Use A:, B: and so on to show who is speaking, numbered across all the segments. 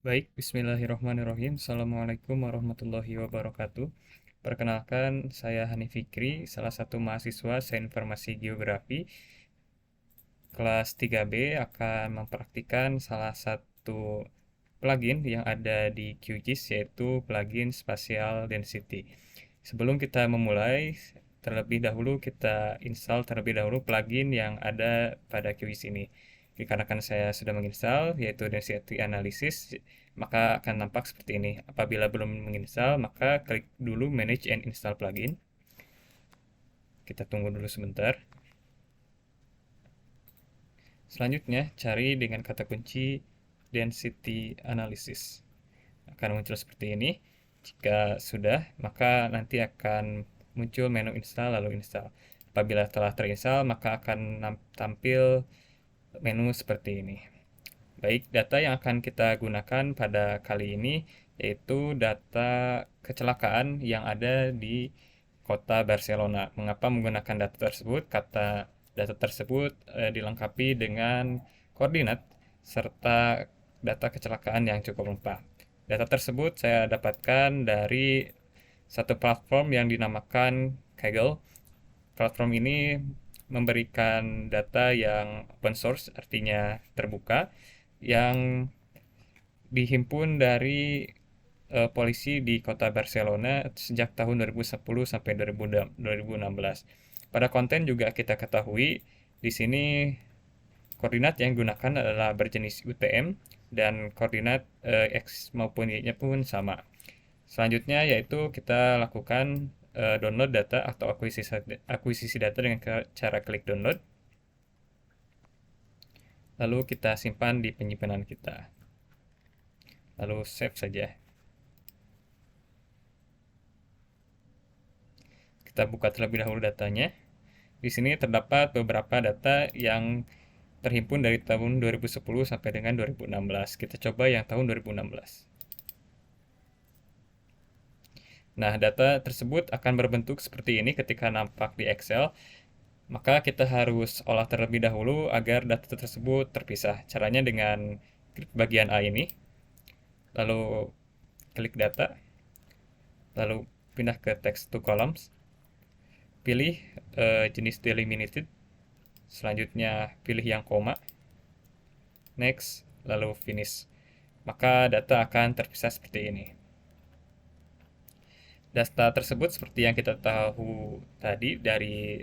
A: Baik, bismillahirrahmanirrahim. Assalamualaikum warahmatullahi wabarakatuh. Perkenalkan, saya Hani Fikri, salah satu mahasiswa Sains Informasi Geografi kelas 3B akan mempraktikkan salah satu plugin yang ada di QGIS, yaitu plugin Spatial Density. Sebelum kita memulai, terlebih dahulu kita install terlebih dahulu plugin yang ada pada QGIS ini. Dikarenakan saya sudah menginstal, yaitu Density Analysis, maka akan nampak seperti ini. Apabila belum menginstal, maka klik dulu Manage and Install Plugin. Kita tunggu dulu sebentar. Selanjutnya, cari dengan kata kunci Density Analysis. Akan muncul seperti ini. Jika sudah, maka nanti akan muncul menu install lalu install. Apabila telah terinstall, maka akan tampil menu seperti ini. Baik, data yang akan kita gunakan pada kali ini yaitu data kecelakaan yang ada di kota Barcelona. Mengapa menggunakan data tersebut? Data tersebut dilengkapi dengan koordinat serta data kecelakaan yang cukup lengkap. Data tersebut saya dapatkan dari satu platform yang dinamakan Kaggle. Platform ini memberikan data yang open source, artinya terbuka, yang dihimpun dari polisi di kota Barcelona sejak tahun 2010 sampai 2016. Pada konten juga kita ketahui di sini koordinat yang digunakan adalah berjenis UTM dan koordinat X maupun Y-nya pun sama. Selanjutnya yaitu kita lakukan download data atau akuisisi data dengan cara klik download. Lalu kita simpan di penyimpanan kita. Lalu save saja. Kita buka terlebih dahulu datanya. Di sini terdapat beberapa data yang terhimpun dari tahun 2010 sampai dengan 2016. Kita coba yang tahun 2016. Nah, data tersebut akan berbentuk seperti ini ketika nampak di Excel. Maka kita harus olah terlebih dahulu agar data tersebut terpisah. Caranya dengan klik bagian A ini, lalu klik data, lalu pindah ke text to columns, pilih jenis delimited, selanjutnya pilih yang koma, next, lalu finish. Maka data akan terpisah seperti ini. Data tersebut seperti yang kita tahu tadi dari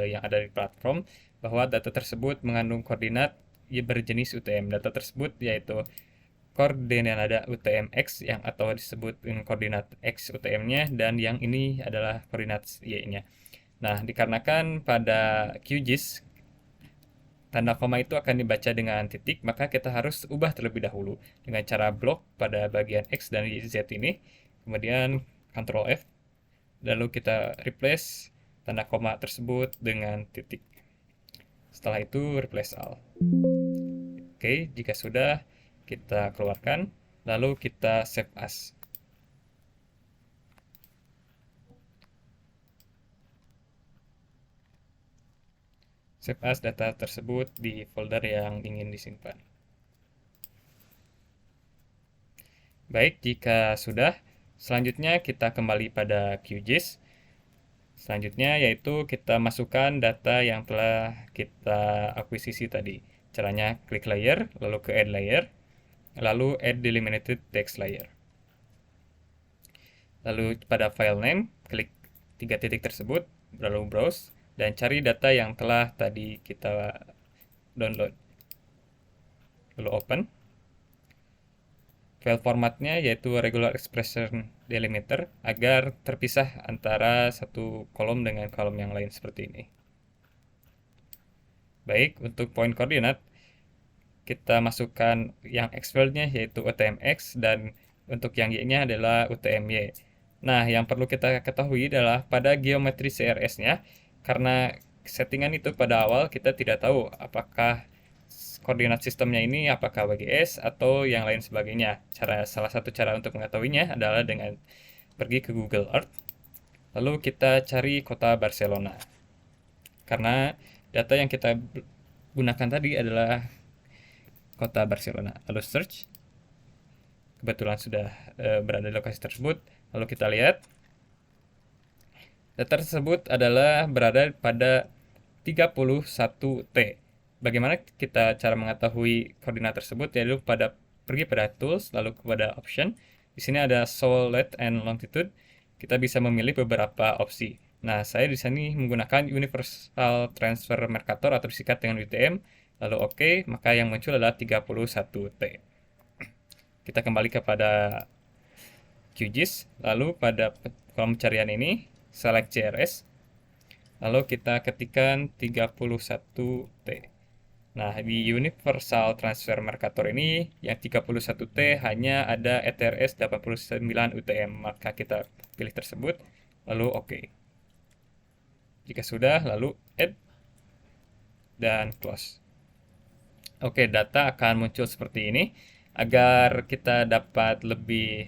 A: yang ada di platform, bahwa data tersebut mengandung koordinat berjenis UTM. Data tersebut yaitu koordinat ada UTM X yang atau disebut dengan koordinat X UTM-nya, dan yang ini adalah koordinat Y-nya. Nah, dikarenakan pada QGIS tanda koma itu akan dibaca dengan titik, maka kita harus ubah terlebih dahulu dengan cara blok pada bagian X dan Z ini, kemudian Ctrl F, lalu kita replace tanda koma tersebut dengan titik. Setelah itu replace all. Oke, jika sudah, kita keluarkan, lalu kita save as. Save as data tersebut di folder yang ingin disimpan. Baik, jika sudah, selanjutnya kita kembali pada QGIS. Selanjutnya yaitu kita masukkan data yang telah kita akuisisi tadi. Caranya klik layer, lalu ke add layer, lalu add delimited text layer. Lalu pada file name, klik 3 titik tersebut, lalu browse, dan cari data yang telah tadi kita download. Lalu open. File formatnya yaitu regular expression delimiter agar terpisah antara satu kolom dengan kolom yang lain seperti ini. Baik, untuk poin koordinat, kita masukkan yang X-value-nya yaitu UTM-X, dan untuk yang Y-nya adalah UTM-Y. Nah, yang perlu kita ketahui adalah pada geometri CRS-nya, karena settingan itu pada awal kita tidak tahu apakah koordinat sistemnya ini apakah WGS atau yang lain sebagainya. Salah satu cara untuk mengetahuinya adalah dengan pergi ke Google Earth, lalu kita cari kota Barcelona. Karena data yang kita gunakan tadi adalah kota Barcelona. Lalu search, kebetulan sudah berada di lokasi tersebut. Lalu kita lihat data tersebut adalah berada pada 31T. Bagaimana kita cara mengetahui koordinat tersebut? Yaitu pergi pada tools, lalu kepada option. Di sini ada show lat and longitude. Kita bisa memilih beberapa opsi. Nah, saya di sini menggunakan Universal Transfer Mercator atau disingkat dengan UTM. Lalu OK, maka yang muncul adalah 31T. Kita kembali kepada QGIS, lalu pada kolom pencarian ini select CRS, lalu kita ketikkan 31T. Nah, di Universal Transfer Mercator ini yang 31T hanya ada ETRS 89 UTM, maka kita pilih tersebut, lalu OK. Jika sudah, lalu add dan close. Oke, data akan muncul seperti ini. Agar kita dapat lebih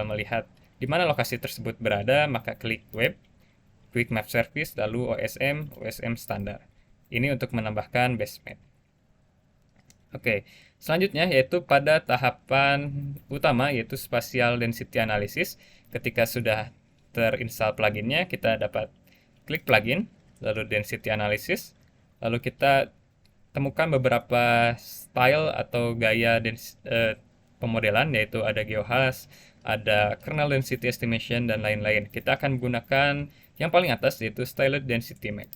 A: melihat di mana lokasi tersebut berada, maka klik web, quick map service, lalu OSM standar. Ini untuk menambahkan base map. Oke, selanjutnya yaitu pada tahapan utama, yaitu spatial density analysis. Ketika sudah terinstall pluginnya, kita dapat klik plugin, lalu density analysis, lalu kita temukan beberapa style atau gaya pemodelan, yaitu ada GeoHash, ada kernel density estimation, dan lain-lain. Kita akan menggunakan yang paling atas, yaitu styled density map.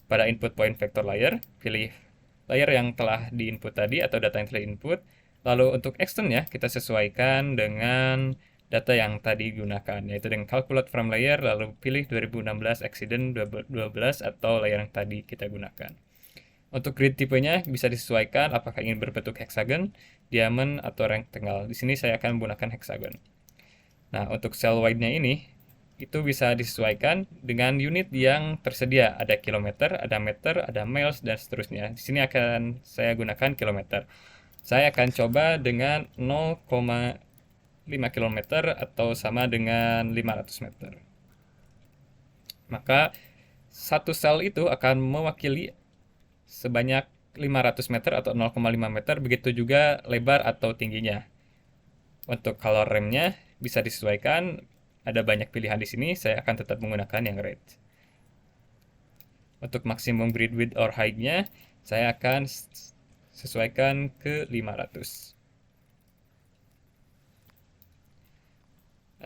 A: Pada input point vector layer, pilih layer yang telah diinput tadi atau data yang telah diinput. Lalu untuk externnya kita sesuaikan dengan data yang tadi gunakan, yaitu dengan calculate from layer, lalu pilih 2016 accident 12 atau layer yang tadi kita gunakan. Untuk grid tipenya bisa disesuaikan apakah ingin berbentuk hexagon, diamond, atau rectangle. Di sini saya akan menggunakan hexagon. Nah, untuk cell wide-nya ini, itu bisa disesuaikan dengan unit yang tersedia. Ada kilometer, ada meter, ada miles, dan seterusnya. Di sini akan saya gunakan kilometer. Saya akan coba dengan 0,5 km atau sama dengan 500 meter. Maka satu sel itu akan mewakili sebanyak 500 meter atau 0,5 meter, begitu juga lebar atau tingginya. Untuk color remnya bisa disesuaikan, ada banyak pilihan di sini, saya akan tetap menggunakan yang red. Untuk maksimum grid width or height-nya, saya akan sesuaikan ke 500.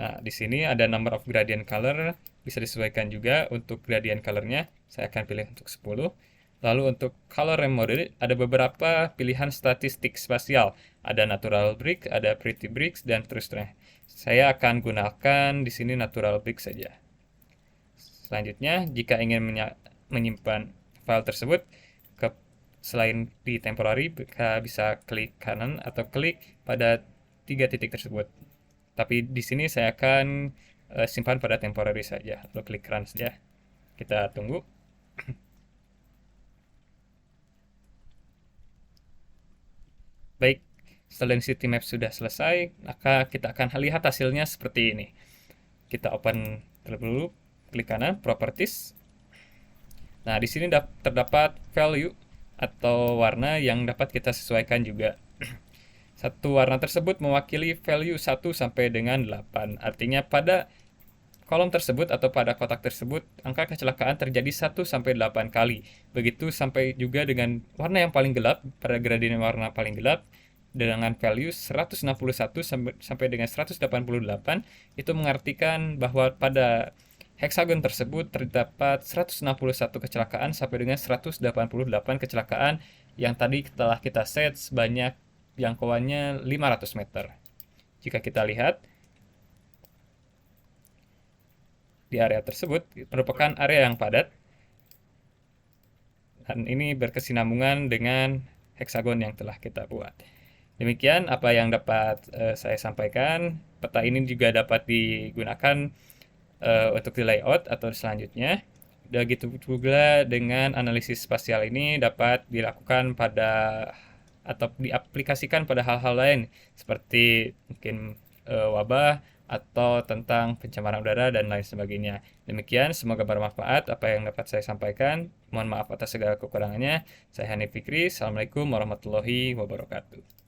A: Nah, di sini ada number of gradient color, bisa disesuaikan juga. Untuk gradient color-nya, saya akan pilih untuk 10. Lalu untuk color rem mode ada beberapa pilihan statistik spasial. Ada natural brick, ada pretty bricks, dan terusnya. Saya akan gunakan di sini natural brick saja. Selanjutnya, jika ingin menyimpan file tersebut, selain di temporary, bisa klik kanan atau klik pada 3 titik tersebut. Tapi di sini saya akan simpan pada temporary saja. Lalu klik run saja. Kita tunggu. Baik, setelah density map sudah selesai, maka kita akan lihat hasilnya seperti ini. Kita open terlebih dulu, klik kanan, properties. Nah, di sini terdapat value atau warna yang dapat kita sesuaikan juga. Satu warna tersebut mewakili value 1 sampai dengan 8. Artinya pada kolom tersebut atau pada kotak tersebut, angka kecelakaan terjadi 1 sampai 8 kali. Begitu sampai juga dengan warna yang paling gelap, pada gradien warna paling gelap, dengan value 161 sampai dengan 188, itu mengartikan bahwa pada hexagon tersebut terdapat 161 kecelakaan sampai dengan 188 kecelakaan yang tadi telah kita set sebanyak jangkauannya 500 meter. Jika kita lihat, di area tersebut merupakan area yang padat, dan ini berkesinambungan dengan heksagon yang telah kita buat. Demikian apa yang dapat saya sampaikan. Peta ini juga dapat digunakan untuk di layout atau selanjutnya. Begitu juga dengan analisis spasial ini dapat dilakukan pada atau diaplikasikan pada hal-hal lain seperti mungkin wabah atau tentang pencemaran udara dan lain sebagainya. Demikian, semoga bermanfaat apa yang dapat saya sampaikan. Mohon maaf atas segala kekurangannya. Saya Hanif Fikri. Assalamualaikum warahmatullahi wabarakatuh.